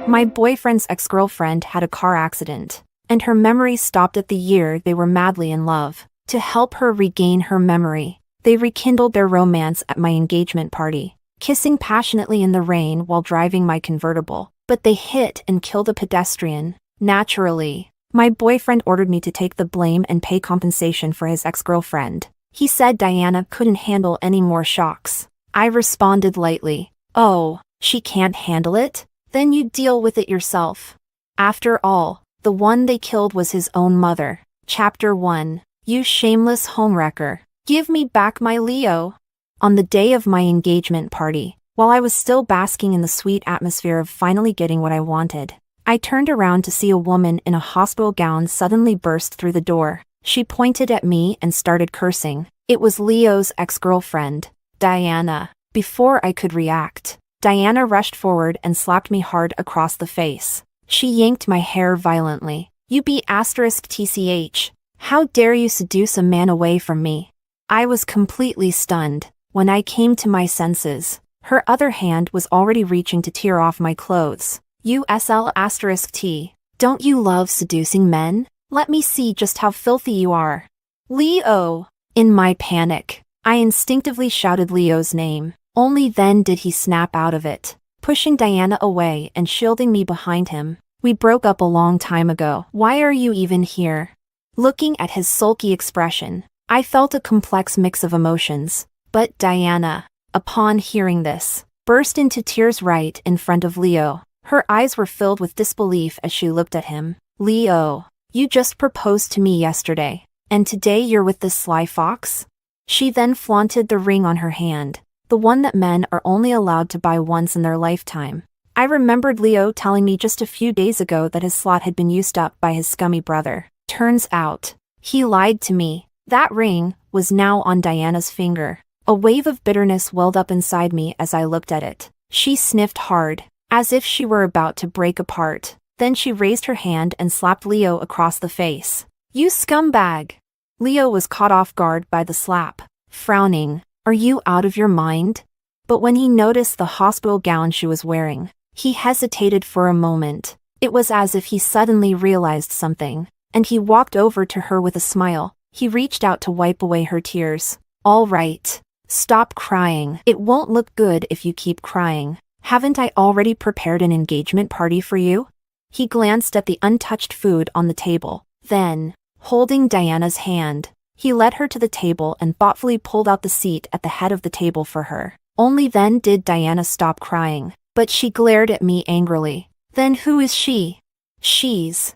My boyfriend's ex-girlfriend had a car accident, and her memory stopped at the year they were madly in love. To help her regain her memory, they rekindled their romance at my engagement party, kissing passionately in the rain while driving my convertible. But they hit and killed a pedestrian. Naturally, my boyfriend ordered me to take the blame and pay compensation for his ex-girlfriend. He said Diana couldn't handle any more shocks. I responded lightly, "Oh, she can't handle it? Then you deal with it yourself." After all, the one they killed was his own mother. Chapter 1. You shameless homewrecker. Give me back my Leo. On the day of my engagement party, while I was still basking in the sweet atmosphere of finally getting what I wanted, I turned around to see a woman in a hospital gown suddenly burst through the door. She pointed at me and started cursing. It was Leo's ex-girlfriend, Diana. Before I could react, Diana rushed forward and slapped me hard across the face. She yanked my hair violently. "You be *TCH. How dare you seduce a man away from me?" I was completely stunned. When I came to my senses, her other hand was already reaching to tear off my clothes. *T. Don't you love seducing men? Let me see just how filthy you are. Leo! In my panic, I instinctively shouted Leo's name. Only then did he snap out of it, pushing Diana away and shielding me behind him. "We broke up a long time ago. Why are you even here?" Looking at his sulky expression, I felt a complex mix of emotions. But Diana, upon hearing this, burst into tears right in front of Leo. Her eyes were filled with disbelief as she looked at him. "Leo, you just proposed to me yesterday, and today you're with this sly fox?" She then flaunted the ring on her hand, the one that men are only allowed to buy once in their lifetime. I remembered Leo telling me just a few days ago that his slot had been used up by his scummy brother. Turns out, he lied to me. That ring was now on Diana's finger. A wave of bitterness welled up inside me as I looked at it. She sniffed hard, as if she were about to break apart. Then she raised her hand and slapped Leo across the face. "You scumbag!" Leo was caught off guard by the slap, frowning. "Are you out of your mind?" But when he noticed the hospital gown she was wearing, he hesitated for a moment. It was as if he suddenly realized something, and he walked over to her with a smile. He reached out to wipe away her tears. "All right. Stop crying. It won't look good if you keep crying. Haven't I already prepared an engagement party for you?" He glanced at the untouched food on the table. Then, holding Diana's hand, he led her to the table and thoughtfully pulled out the seat at the head of the table for her. Only then did Diana stop crying, but she glared at me angrily. "Then who is she?" "She's..."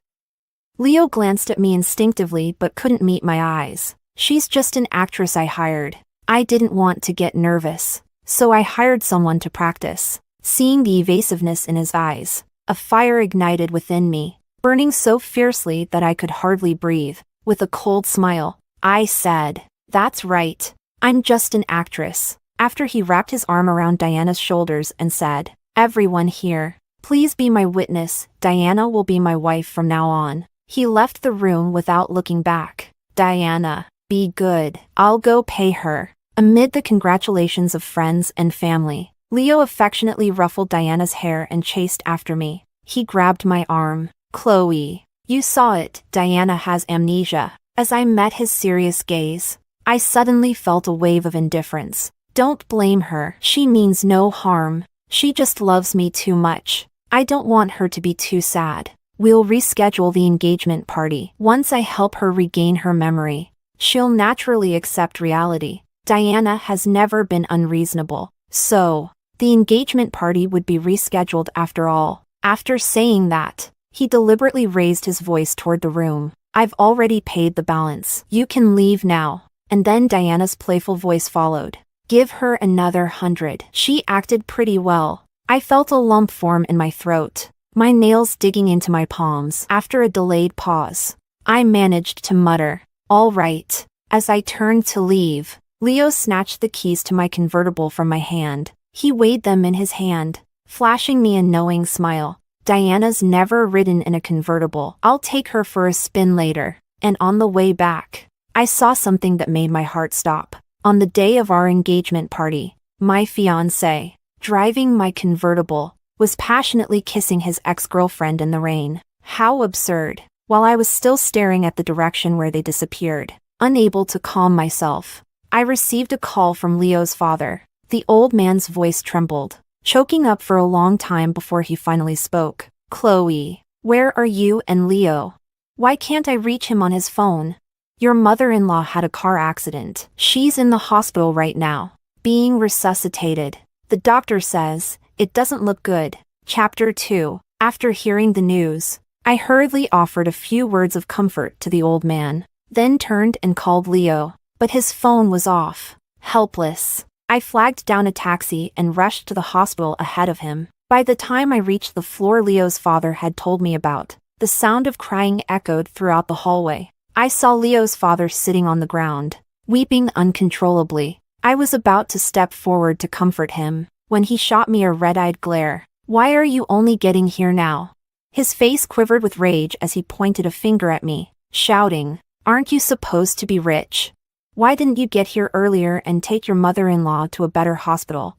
Leo glanced at me instinctively but couldn't meet my eyes. "She's just an actress I hired. I didn't want to get nervous, so I hired someone to practice." Seeing the evasiveness in his eyes, a fire ignited within me, burning so fiercely that I could hardly breathe. With a cold smile, I said, "That's right. I'm just an actress." After he wrapped his arm around Diana's shoulders and said, "Everyone here, please be my witness. Diana will be my wife from now on." He left the room without looking back. "Diana, be good. I'll go pay her." Amid the congratulations of friends and family, Leo affectionately ruffled Diana's hair and chased after me. He grabbed my arm. "Chloe, you saw it. Diana has amnesia." As I met his serious gaze, I suddenly felt a wave of indifference. "Don't blame her. She means no harm. She just loves me too much. I don't want her to be too sad. We'll reschedule the engagement party. Once I help her regain her memory, she'll naturally accept reality. Diana has never been unreasonable. So, the engagement party would be rescheduled after all." After saying that, he deliberately raised his voice toward the room. "I've already paid the balance. You can leave now." And then Diana's playful voice followed. "Give her another 100. She acted pretty well." I felt a lump form in my throat, my nails digging into my palms. After a delayed pause, I managed to mutter, "All right." As I turned to leave, Leo snatched the keys to my convertible from my hand. He weighed them in his hand, flashing me a knowing smile. "Diana's never ridden in a convertible. I'll take her for a spin later." And on the way back, I saw something that made my heart stop. On the day of our engagement party, my fiancé, driving my convertible, was passionately kissing his ex-girlfriend in the rain. How absurd. While I was still staring at the direction where they disappeared, unable to calm myself, I received a call from Leo's father. The old man's voice trembled, choking up for a long time before he finally spoke. "Chloe, where are you and Leo? Why can't I reach him on his phone? Your mother-in-law had a car accident. She's in the hospital right now, being resuscitated. The doctor says it doesn't look good." Chapter 2. After hearing the news, I hurriedly offered a few words of comfort to the old man, then turned and called Leo, but his phone was off. Helpless, I flagged down a taxi and rushed to the hospital ahead of him. By the time I reached the floor Leo's father had told me about, the sound of crying echoed throughout the hallway. I saw Leo's father sitting on the ground, weeping uncontrollably. I was about to step forward to comfort him, when he shot me a red-eyed glare. "Why are you only getting here now?" His face quivered with rage as he pointed a finger at me, shouting, "Aren't you supposed to be rich? Why didn't you get here earlier and take your mother-in-law to a better hospital?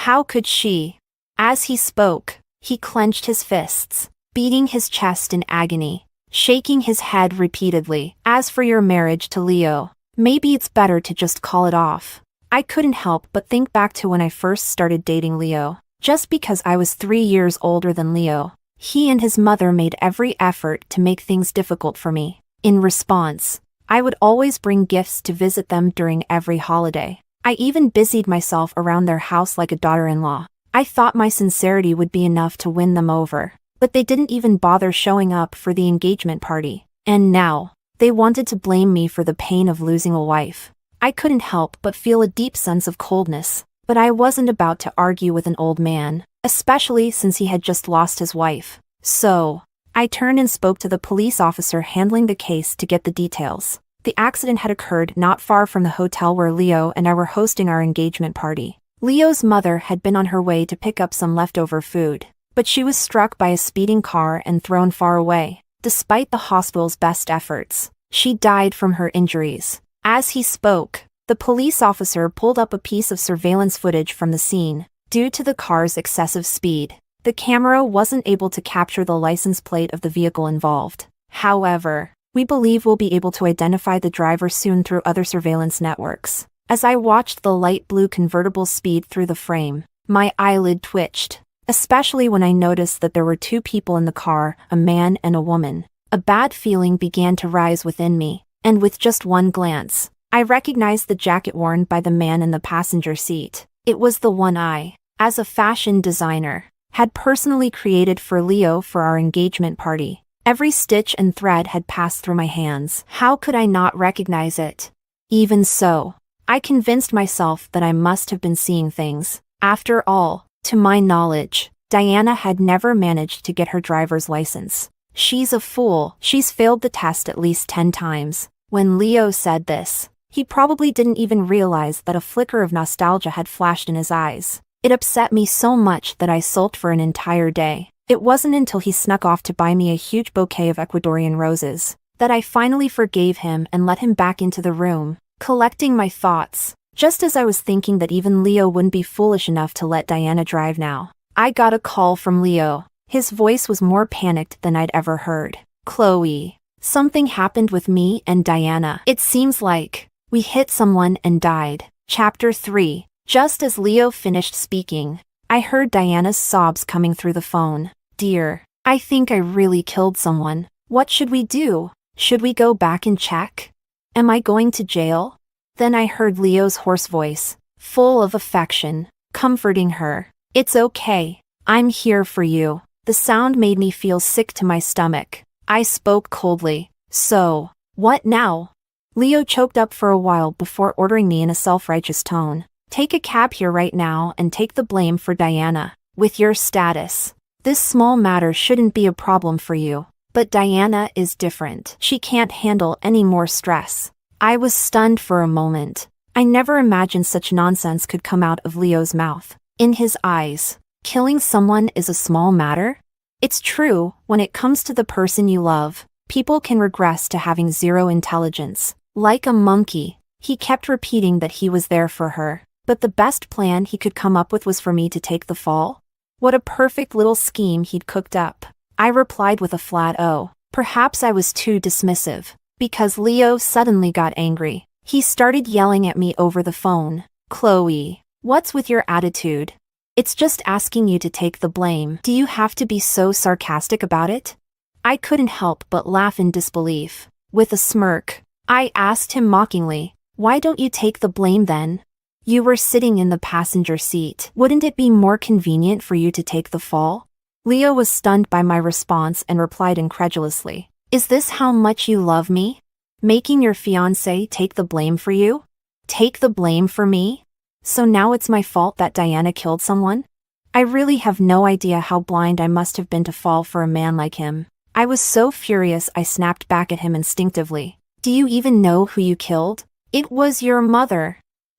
How could she?" As he spoke, he clenched his fists, beating his chest in agony, shaking his head repeatedly. "As for your marriage to Leo, maybe it's better to just call it off." I couldn't help but think back to when I first started dating Leo. Just because I was 3 years older than Leo, he and his mother made every effort to make things difficult for me. In response, I would always bring gifts to visit them during every holiday. I even busied myself around their house like a daughter-in-law. I thought my sincerity would be enough to win them over, but they didn't even bother showing up for the engagement party. And now, they wanted to blame me for the pain of losing a wife. I couldn't help but feel a deep sense of coldness, but I wasn't about to argue with an old man, especially since he had just lost his wife. So, I turned and spoke to the police officer handling the case to get the details. The accident had occurred not far from the hotel where Leo and I were hosting our engagement party. Leo's mother had been on her way to pick up some leftover food, but she was struck by a speeding car and thrown far away. Despite the hospital's best efforts, she died from her injuries. As he spoke, the police officer pulled up a piece of surveillance footage from the scene. Due to the car's excessive speed, the camera wasn't able to capture the license plate of the vehicle involved. However, we believe we'll be able to identify the driver soon through other surveillance networks. As I watched the light blue convertible speed through the frame, my eyelid twitched, especially when I noticed that there were 2 people in the car, a man and a woman. A bad feeling began to rise within me, and with just one glance, I recognized the jacket worn by the man in the passenger seat. It was the one I, as a fashion designer, had personally created for Leo for our engagement party. Every stitch and thread had passed through my hands. How could I not recognize it? Even so, I convinced myself that I must have been seeing things. After all, to my knowledge, Diana had never managed to get her driver's license. She's a fool. She's failed the test at least 10 times. When Leo said this, he probably didn't even realize that a flicker of nostalgia had flashed in his eyes. It upset me so much that I sulked for an entire day. It wasn't until he snuck off to buy me a huge bouquet of Ecuadorian roses that I finally forgave him and let him back into the room. Collecting my thoughts, just as I was thinking that even Leo wouldn't be foolish enough to let Diana drive now, I got a call from Leo. His voice was more panicked than I'd ever heard. "Chloe, something happened with me and Diana. It seems like we hit someone and died." Chapter 3. Just as Leo finished speaking, I heard Diana's sobs coming through the phone. "Dear, I think I really killed someone. What should we do? Should we go back and check? Am I going to jail?" Then I heard Leo's hoarse voice, full of affection, comforting her. "It's okay. I'm here for you." The sound made me feel sick to my stomach. I spoke coldly. "So, what now?" Leo choked up for a while before ordering me in a self-righteous tone. "Take a cab here right now and take the blame for Diana. With your status, this small matter shouldn't be a problem for you. But Diana is different. She can't handle any more stress." I was stunned for a moment. I never imagined such nonsense could come out of Leo's mouth. In his eyes, killing someone is a small matter? It's true, when it comes to the person you love, people can regress to having zero intelligence. Like a monkey, he kept repeating that he was there for her, but the best plan he could come up with was for me to take the fall. What a perfect little scheme he'd cooked up. I replied with a flat "oh." Perhaps I was too dismissive, because Leo suddenly got angry. He started yelling at me over the phone. "Chloe, what's with your attitude? It's just asking you to take the blame. Do you have to be so sarcastic about it?" I couldn't help but laugh in disbelief. With a smirk, I asked him mockingly, "Why don't you take the blame then? You were sitting in the passenger seat. Wouldn't it be more convenient for you to take the fall?" Leo was stunned by my response and replied incredulously, "Is this how much you love me? Making your fiancé take the blame for you? Take the blame for me? So now it's my fault that Diana killed someone? I really have no idea how blind I must have been to fall for a man like him." I was so furious I snapped back at him instinctively. "Do you even know who you killed? It was your mother."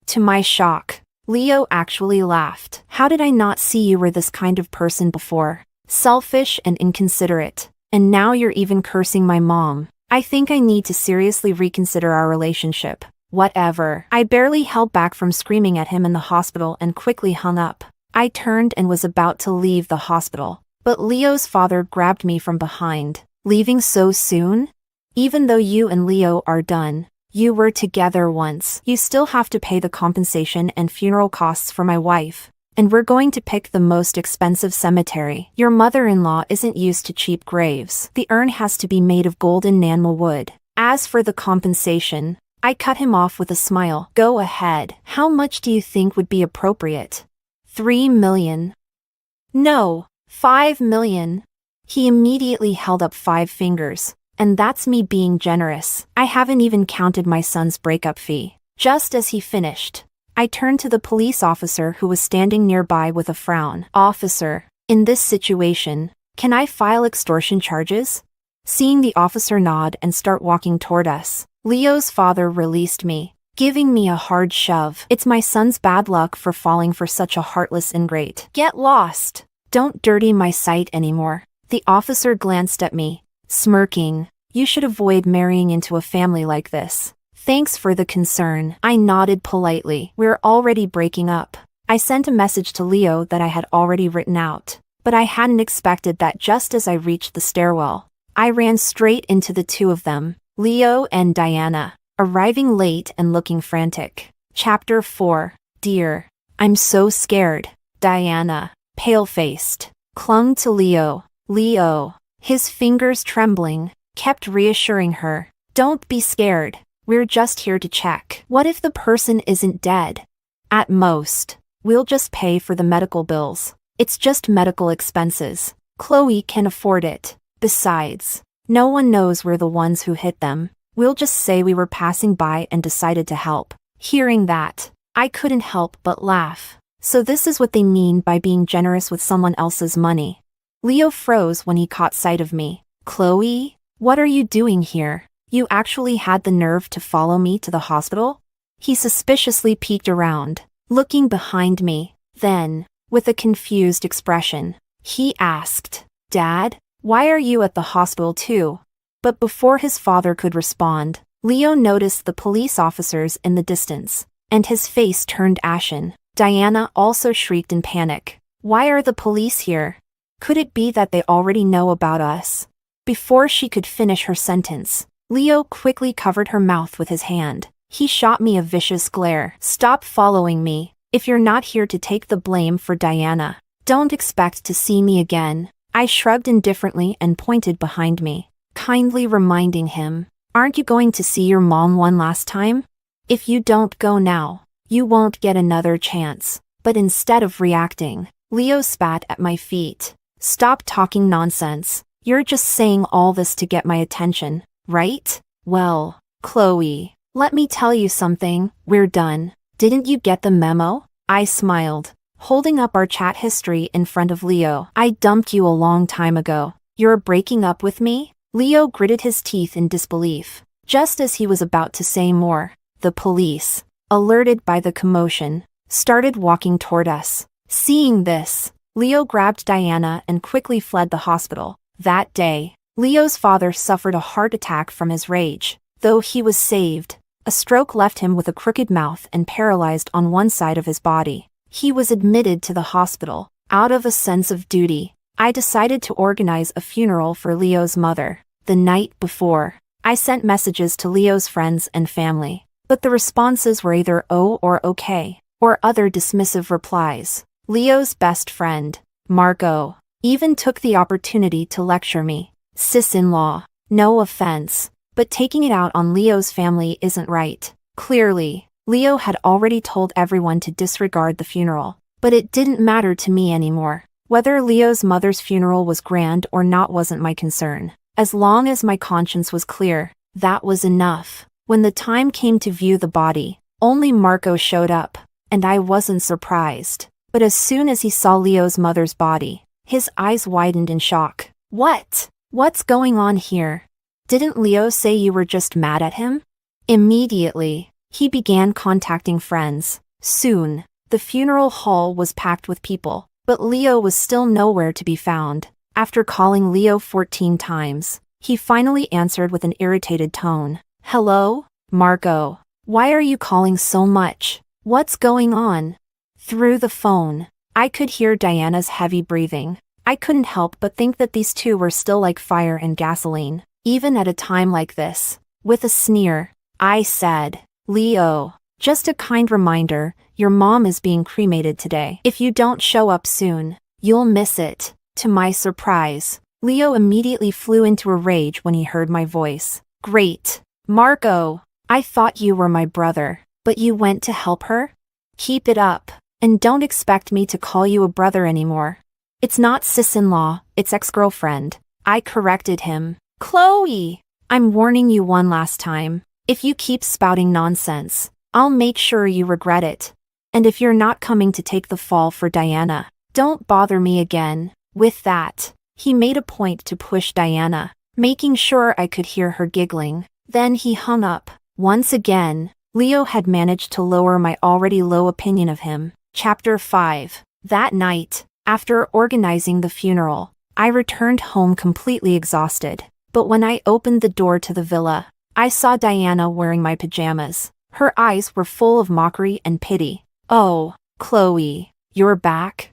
To my shock, Leo actually laughed. "How did I not see you were this kind of person before? Selfish and inconsiderate. And now you're even cursing my mom. I think I need to seriously reconsider our relationship." Whatever. I barely held back from screaming at him in the hospital and quickly hung up. I turned and was about to leave the hospital, but Leo's father grabbed me from behind. "Leaving so soon? Even though you and Leo are done, you were together once. You still have to pay the compensation and funeral costs for my wife. And we're going to pick the most expensive cemetery. Your mother-in-law isn't used to cheap graves. The urn has to be made of golden enamel wood. As for the compensation," I cut him off with a smile. "Go ahead. How much do you think would be appropriate? 3 million? No, 5 million. He immediately held up 5 fingers. "And that's me being generous. I haven't even counted my son's breakup fee." Just as he finished, I turned to the police officer who was standing nearby with a frown. "Officer, in this situation, can I file extortion charges?" Seeing the officer nod and start walking toward us, Leo's father released me, giving me a hard shove. "It's my son's bad luck for falling for such a heartless ingrate. Get lost. Don't dirty my sight anymore." The officer glanced at me, smirking. "You should avoid marrying into a family like this." "Thanks for the concern." I nodded politely. "We're already breaking up." I sent a message to Leo that I had already written out, but I hadn't expected that just as I reached the stairwell, I ran straight into the two of them, Leo and Diana, arriving late and looking frantic. Chapter 4. Dear, I'm so scared. Diana, pale-faced, clung to Leo. Leo, his fingers trembling, kept reassuring her. "Don't be scared. We're just here to check. What if the person isn't dead? At most, we'll just pay for the medical bills. It's just medical expenses. Chloe can afford it. Besides, no one knows we're the ones who hit them. We'll just say we were passing by and decided to help." Hearing that, I couldn't help but laugh. So this is what they mean by being generous with someone else's money. Leo froze when he caught sight of me. "Chloe, what are you doing here? You actually had the nerve to follow me to the hospital?" He suspiciously peeked around, looking behind me. Then, with a confused expression, he asked, "Dad, why are you at the hospital too?" But before his father could respond, Leo noticed the police officers in the distance, and his face turned ashen. Diana also shrieked in panic. "Why are the police here? Could it be that they already know about us?" Before she could finish her sentence, Leo quickly covered her mouth with his hand. He shot me a vicious glare. "Stop following me. If you're not here to take the blame for Diana, don't expect to see me again." I shrugged indifferently and pointed behind me, kindly reminding him, "Aren't you going to see your mom one last time? If you don't go now, you won't get another chance." But instead of reacting, Leo spat at my feet. "Stop talking nonsense. You're just saying all this to get my attention, right? Well, Chloe, let me tell you something. We're done. Didn't you get the memo?" I smiled, holding up our chat history in front of Leo. "I dumped you a long time ago. You're breaking up with me?" Leo gritted his teeth in disbelief. Just as he was about to say more, the police, alerted by the commotion, started walking toward us. Seeing this, Leo grabbed Diana and quickly fled the hospital. That day, Leo's father suffered a heart attack from his rage. Though he was saved, a stroke left him with a crooked mouth and paralyzed on one side of his body. He was admitted to the hospital. Out of a sense of duty, I decided to organize a funeral for Leo's mother. The night before, I sent messages to Leo's friends and family, but the responses were either "oh" or "okay," or other dismissive replies. Leo's best friend, Marco, even took the opportunity to lecture me. Sis-in-law, no offense, but taking it out on Leo's family isn't right. Clearly, Leo had already told everyone to disregard the funeral, but it didn't matter to me anymore. Whether Leo's mother's funeral was grand or not wasn't my concern. As long as my conscience was clear, that was enough. When the time came to view the body, only Marco showed up, and I wasn't surprised. But as soon as he saw Leo's mother's body, his eyes widened in shock. What? What's going on here? Didn't Leo say you were just mad at him? Immediately, he began contacting friends. Soon, the funeral hall was packed with people, but Leo was still nowhere to be found. After calling Leo 14 times, he finally answered with an irritated tone. Hello, Marco. Why are you calling so much? What's going on? Through the phone, I could hear Diana's heavy breathing. I couldn't help but think that these two were still like fire and gasoline, even at a time like this. With a sneer, I said, Leo, just a kind reminder, your mom is being cremated today. If you don't show up soon, you'll miss it. To my surprise, Leo immediately flew into a rage when he heard my voice. Great. Marco, I thought you were my brother, but you went to help her? Keep it up, and don't expect me to call you a brother anymore. It's not sis-in-law, it's ex-girlfriend. I corrected him. Chloe, I'm warning you one last time. If you keep spouting nonsense, I'll make sure you regret it. And if you're not coming to take the fall for Diana, don't bother me again. With that, he made a point to push Diana, making sure I could hear her giggling. Then he hung up. Once again, Leo had managed to lower my already low opinion of him. Chapter 5. That night, after organizing the funeral, I returned home completely exhausted. But when I opened the door to the villa, I saw Diana wearing my pajamas. Her eyes were full of mockery and pity. Oh, Chloe, you're back?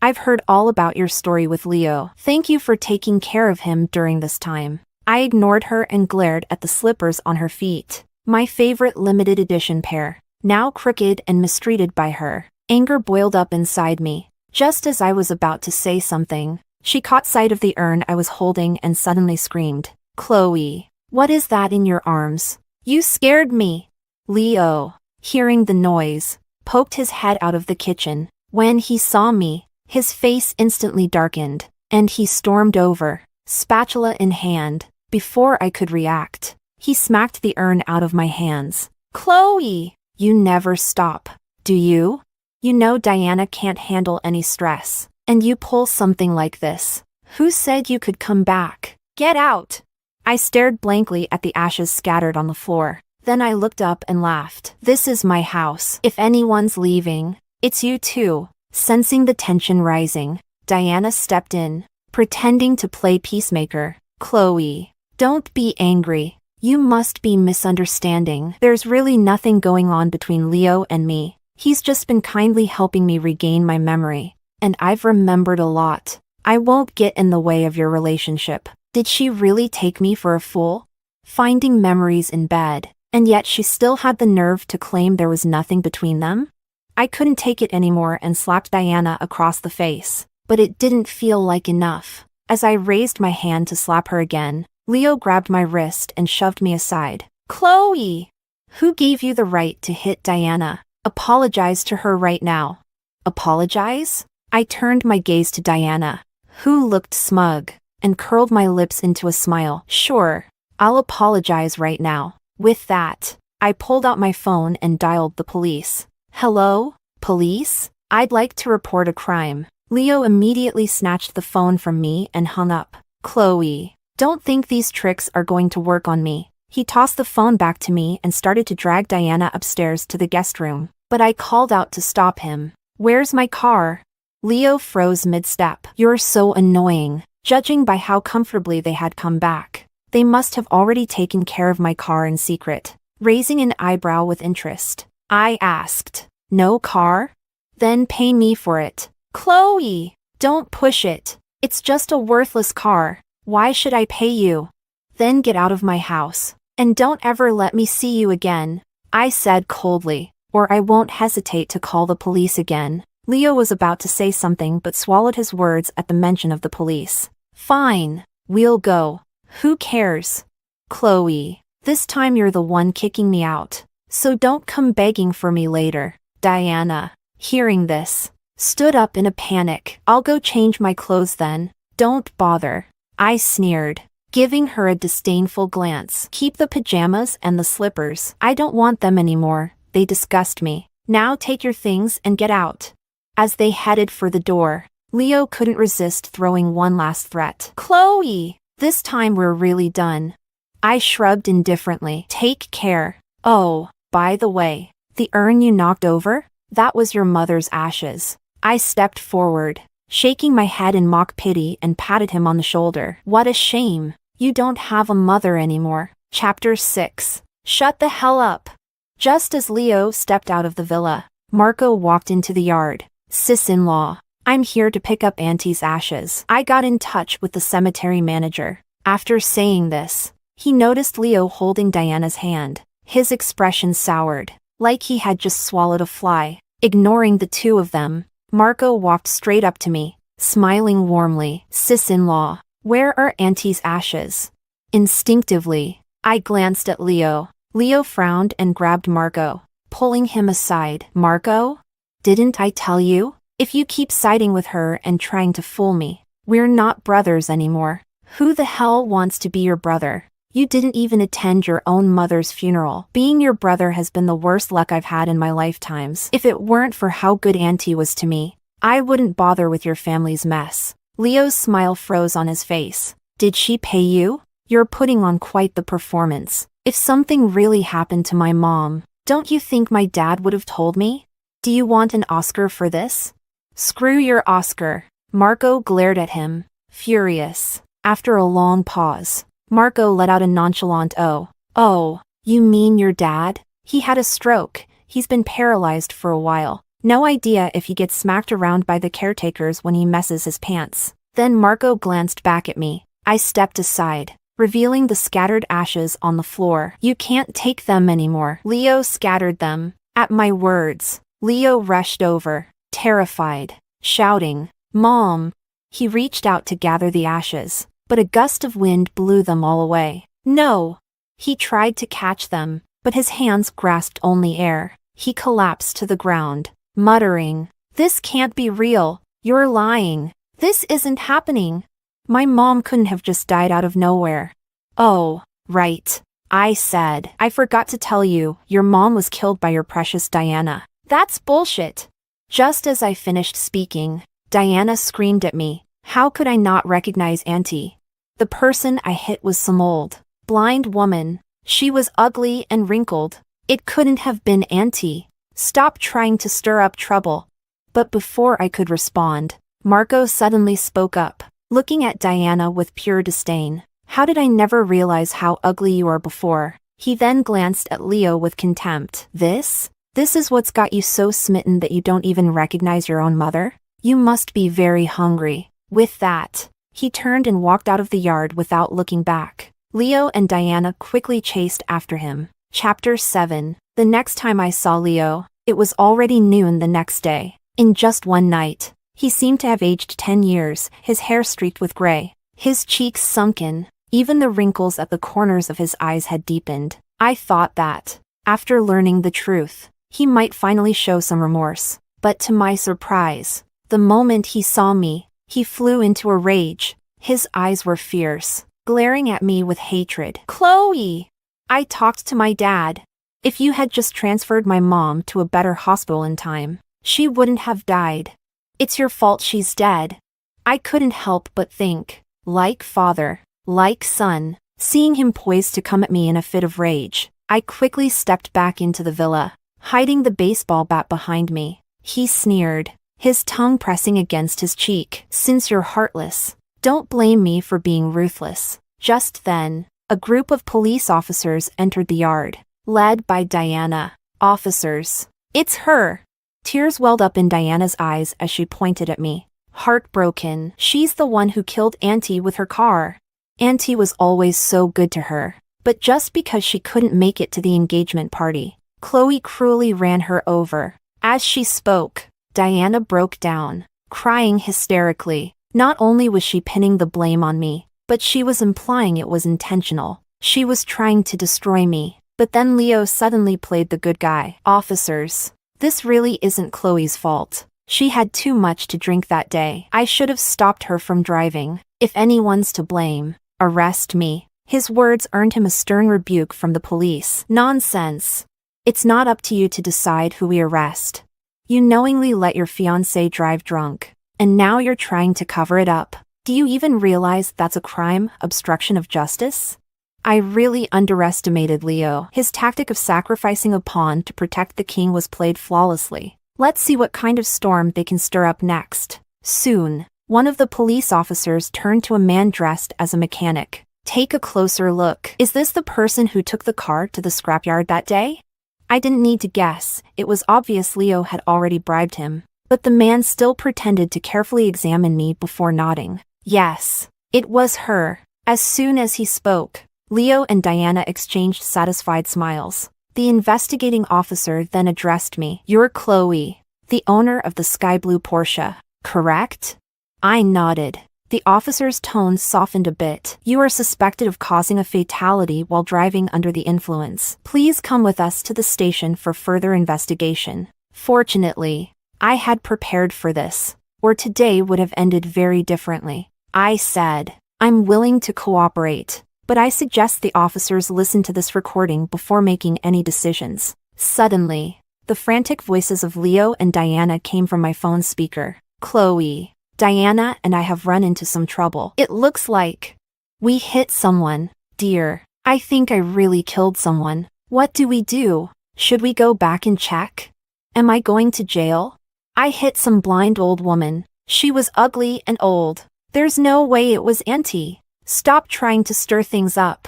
I've heard all about your story with Leo. Thank you for taking care of him during this time. I ignored her and glared at the slippers on her feet. My favorite limited edition pair, now crooked and mistreated by her. Anger boiled up inside me. Just as I was about to say something, she caught sight of the urn I was holding and suddenly screamed, Chloe, what is that in your arms? You scared me. Leo, hearing the noise, poked his head out of the kitchen. When he saw me, his face instantly darkened, and he stormed over, spatula in hand. Before I could react, he smacked the urn out of my hands. Chloe, you never stop, do you? You know Diana can't handle any stress, and you pull something like this. Who said you could come back? Get out! I stared blankly at the ashes scattered on the floor. Then I looked up and laughed. This is my house. If anyone's leaving, it's you two. Sensing the tension rising, Diana stepped in, pretending to play peacemaker. Chloe, don't be angry. You must be misunderstanding. There's really nothing going on between Leo and me. He's just been kindly helping me regain my memory, and I've remembered a lot. I won't get in the way of your relationship. Did she really take me for a fool? Finding memories in bed, and yet she still had the nerve to claim there was nothing between them? I couldn't take it anymore and slapped Diana across the face, but it didn't feel like enough. As I raised my hand to slap her again, Leo grabbed my wrist and shoved me aside. Chloe! Who gave you the right to hit Diana? Apologize to her right now. Apologize? I turned my gaze to Diana, who looked smug, and curled my lips into a smile. Sure, I'll apologize right now. With that, I pulled out my phone and dialed the police. Hello, police? I'd like to report a crime. Leo immediately snatched the phone from me and hung up. Chloe, don't think these tricks are going to work on me. He tossed the phone back to me and started to drag Diana upstairs to the guest room, but I called out to stop him. Where's my car? Leo froze mid-step. You're so annoying. Judging by how comfortably they had come back, they must have already taken care of my car in secret. Raising an eyebrow with interest, I asked, no car? Then pay me for it. Chloe! Don't push it. It's just a worthless car. Why should I pay you? Then get out of my house. And don't ever let me see you again, I said coldly, or I won't hesitate to call the police again. Leo was about to say something but swallowed his words at the mention of the police. Fine. We'll go. Who cares? Chloe, this time you're the one kicking me out. So don't come begging for me later. Diana, hearing this, stood up in a panic. I'll go change my clothes then. Don't bother. I sneered, giving her a disdainful glance. Keep the pajamas and the slippers. I don't want them anymore. They disgust me. Now take your things and get out. As they headed for the door, Leo couldn't resist throwing one last threat. Chloe! This time we're really done. I shrugged indifferently. Take care. Oh, by the way, the urn you knocked over? That was your mother's ashes. I stepped forward, shaking my head in mock pity and patted him on the shoulder. What a shame. You don't have a mother anymore. Chapter 6. Shut the hell up. Just as Leo stepped out of the villa, Marco walked into the yard. Sis-in-law, I'm here to pick up Auntie's ashes. I got in touch with the cemetery manager. After saying this, he noticed Leo holding Diana's hand. His expression soured, like he had just swallowed a fly. Ignoring the two of them, Marco walked straight up to me, smiling warmly. Sis-in-law, where are Auntie's ashes? Instinctively, I glanced at Leo. Leo frowned and grabbed Marco, pulling him aside. Marco? Didn't I tell you? If you keep siding with her and trying to fool me, we're not brothers anymore. Who the hell wants to be your brother? You didn't even attend your own mother's funeral. Being your brother has been the worst luck I've had in my lifetimes. If it weren't for how good Auntie was to me, I wouldn't bother with your family's mess. Leo's smile froze on his face. Did she pay you? You're putting on quite the performance. If something really happened to my mom, don't you think my dad would have told me? Do you want an Oscar for this? Screw your Oscar. Marco glared at him, furious. After a long pause, Marco let out a nonchalant "Oh." Oh, you mean your dad? He had a stroke. He's been paralyzed for a while. No idea if he gets smacked around by the caretakers when he messes his pants. Then Marco glanced back at me. I stepped aside, revealing the scattered ashes on the floor. You can't take them anymore. Leo scattered them. At my words, Leo rushed over, terrified, shouting, Mom! He reached out to gather the ashes, but a gust of wind blew them all away. No! He tried to catch them, but his hands grasped only air. He collapsed to the ground, muttering, This can't be real. You're lying. This isn't happening. My mom couldn't have just died out of nowhere. Oh, right. I said. I forgot to tell you, your mom was killed by your precious Diana. That's bullshit. Just as I finished speaking, Diana screamed at me. How could I not recognize Auntie? The person I hit was some old, blind woman. She was ugly and wrinkled. It couldn't have been Auntie. Stop trying to stir up trouble. But before I could respond, Marco suddenly spoke up, looking at Diana with pure disdain. How did I never realize how ugly you are before? He then glanced at Leo with contempt. This is what's got you so smitten that you don't even recognize your own mother? You must be very hungry. With that, he turned and walked out of the yard without looking back. Leo and Diana quickly chased after him. Chapter 7. The next time I saw Leo, it was already noon the next day. In just one night, he seemed to have aged 10 years, his hair streaked with gray, his cheeks sunken, even the wrinkles at the corners of his eyes had deepened. I thought that, after learning the truth, he might finally show some remorse. But to my surprise, the moment he saw me, he flew into a rage. His eyes were fierce, glaring at me with hatred. Chloe! I talked to my dad. If you had just transferred my mom to a better hospital in time, she wouldn't have died. It's your fault she's dead. I couldn't help but think, like father, like son. Seeing him poised to come at me in a fit of rage, I quickly stepped back into the villa, hiding the baseball bat behind me. He sneered, his tongue pressing against his cheek. Since you're heartless, don't blame me for being ruthless. Just then, a group of police officers entered the yard, led by Diana. Officers. It's her! Tears welled up in Diana's eyes as she pointed at me. Heartbroken. She's the one who killed Auntie with her car. Auntie was always so good to her. But just because she couldn't make it to the engagement party, Chloe cruelly ran her over. As she spoke, Diana broke down, crying hysterically. Not only was she pinning the blame on me, but she was implying it was intentional. She was trying to destroy me. But then Leo suddenly played the good guy. Officers, this really isn't Chloe's fault. She had too much to drink that day. I should have stopped her from driving. If anyone's to blame, arrest me. His words earned him a stern rebuke from the police. Nonsense. It's not up to you to decide who we arrest. You knowingly let your fiancé drive drunk, and now you're trying to cover it up. Do you even realize that's a crime, obstruction of justice? I really underestimated Leo. His tactic of sacrificing a pawn to protect the king was played flawlessly. Let's see what kind of storm they can stir up next. Soon, one of the police officers turned to a man dressed as a mechanic. Take a closer look. Is this the person who took the car to the scrapyard that day? I didn't need to guess. It was obvious Leo had already bribed him. But the man still pretended to carefully examine me before nodding. Yes, it was her. As soon as he spoke, Leo and Diana exchanged satisfied smiles. The investigating officer then addressed me. You're Chloe, the owner of the sky blue Porsche, correct? I nodded. The officer's tone softened a bit. You are suspected of causing a fatality while driving under the influence. Please come with us to the station for further investigation. Fortunately, I had prepared for this, or today would have ended very differently. I said, I'm willing to cooperate, but I suggest the officers listen to this recording before making any decisions. Suddenly, the frantic voices of Leo and Diana came from my phone speaker. Chloe, Diana and I have run into some trouble. It looks like we hit someone. Dear, I think I really killed someone. What do we do? Should we go back and check? Am I going to jail? I hit some blind old woman. She was ugly and old. There's no way it was Auntie. Stop trying to stir things up.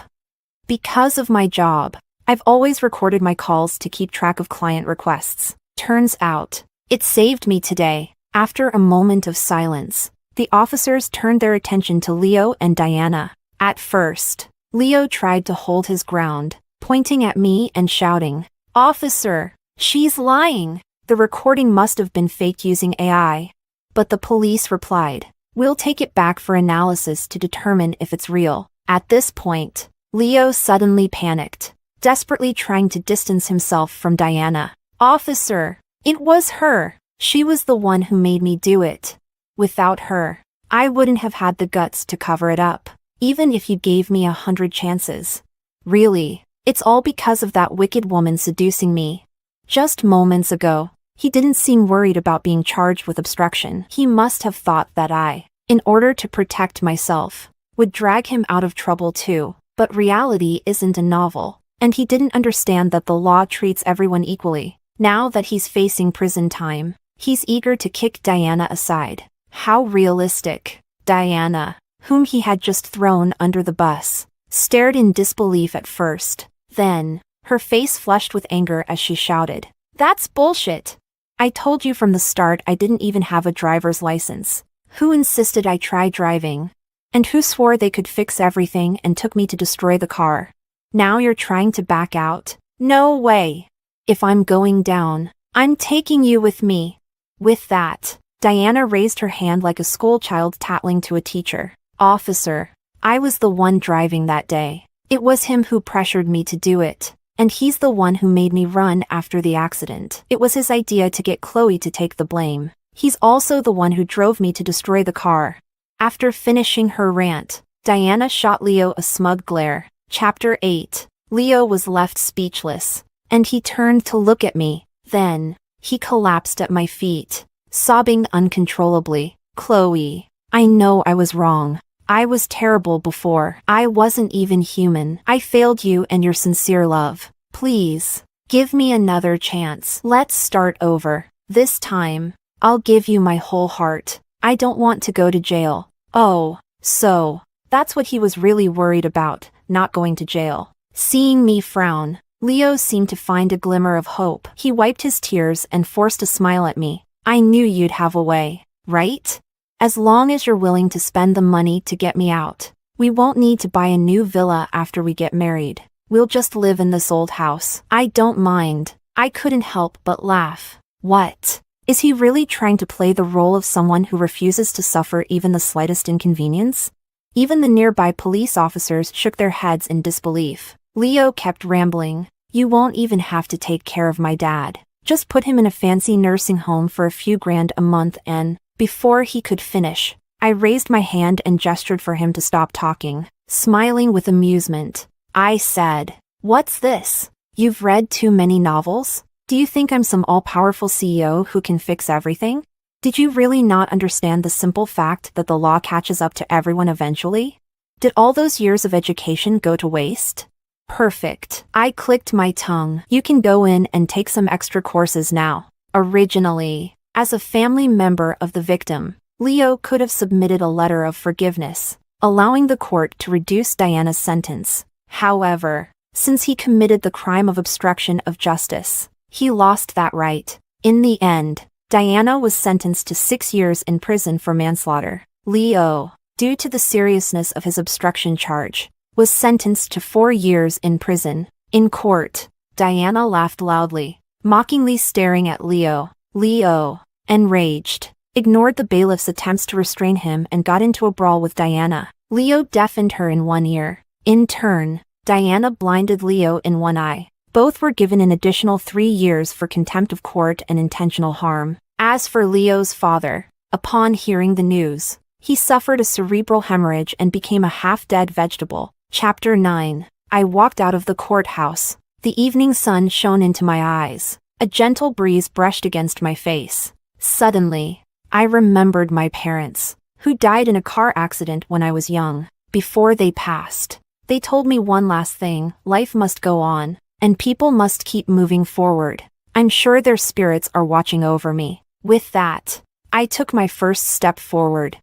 Because of my job, I've always recorded my calls to keep track of client requests. Turns out, it saved me today. After a moment of silence, the officers turned their attention to Leo and Diana. At first, Leo tried to hold his ground, pointing at me and shouting, Officer, she's lying. The recording must have been faked using AI. But the police replied, We'll take it back for analysis to determine if it's real. At this point, Leo suddenly panicked, desperately trying to distance himself from Diana. Officer, it was her. She was the one who made me do it. Without her, I wouldn't have had the guts to cover it up, even if you gave me 100 chances. Really, it's all because of that wicked woman seducing me. Just moments ago, he didn't seem worried about being charged with obstruction. He must have thought that I, in order to protect myself, would drag him out of trouble too. But reality isn't a novel, and he didn't understand that the law treats everyone equally. Now that he's facing prison time, he's eager to kick Diana aside. How realistic. Diana, whom he had just thrown under the bus, stared in disbelief at first. Then, her face flushed with anger as she shouted, That's bullshit. I told you from the start I didn't even have a driver's license. Who insisted I try driving? And who swore they could fix everything and took me to destroy the car? Now you're trying to back out? No way. If I'm going down, I'm taking you with me. With that, Diana raised her hand like a schoolchild tattling to a teacher. Officer, I was the one driving that day. It was him who pressured me to do it. And he's the one who made me run after the accident. It was his idea to get Chloe to take the blame. He's also the one who drove me to destroy the car. After finishing her rant, Diana shot Leo a smug glare. Chapter 8. Leo was left speechless, and he turned to look at me. Then, he collapsed at my feet, sobbing uncontrollably. Chloe, I know I was wrong. I was terrible before. I wasn't even human. I failed you and your sincere love. Please, give me another chance. Let's start over. This time, I'll give you my whole heart. I don't want to go to jail. Oh, so, that's what he was really worried about, not going to jail. Seeing me frown, Leo seemed to find a glimmer of hope. He wiped his tears and forced a smile at me. I knew you'd have a way, right? As long as you're willing to spend the money to get me out. We won't need to buy a new villa after we get married. We'll just live in this old house. I don't mind. I couldn't help but laugh. What? Is he really trying to play the role of someone who refuses to suffer even the slightest inconvenience? Even the nearby police officers shook their heads in disbelief. Leo kept rambling. You won't even have to take care of my dad. Just put him in a fancy nursing home for a few grand a month and, before he could finish, I raised my hand and gestured for him to stop talking, smiling with amusement. I said, "What's this? You've read too many novels? Do you think I'm some all-powerful CEO who can fix everything? Did you really not understand the simple fact that the law catches up to everyone eventually? Did all those years of education go to waste?" Perfect. I clicked my tongue. You can go in and take some extra courses now. Originally, as a family member of the victim, Leo could have submitted a letter of forgiveness, allowing the court to reduce Diana's sentence. However, since he committed the crime of obstruction of justice, he lost that right. In the end, Diana was sentenced to 6 years in prison for manslaughter. Leo, due to the seriousness of his obstruction charge, was sentenced to 4 years in prison. In court, Diana laughed loudly, mockingly staring at Leo. Leo, enraged, ignored the bailiff's attempts to restrain him and got into a brawl with Diana. Leo deafened her in one ear. In turn, Diana blinded Leo in one eye. Both were given an additional 3 years for contempt of court and intentional harm. As for Leo's father, upon hearing the news, he suffered a cerebral hemorrhage and became a half-dead vegetable. Chapter 9. I walked out of the courthouse. The evening sun shone into my eyes. A gentle breeze brushed against my face. Suddenly, I remembered my parents, who died in a car accident when I was young. Before they passed, they told me one last thing: life must go on, and people must keep moving forward. I'm sure their spirits are watching over me. With that, I took my first step forward.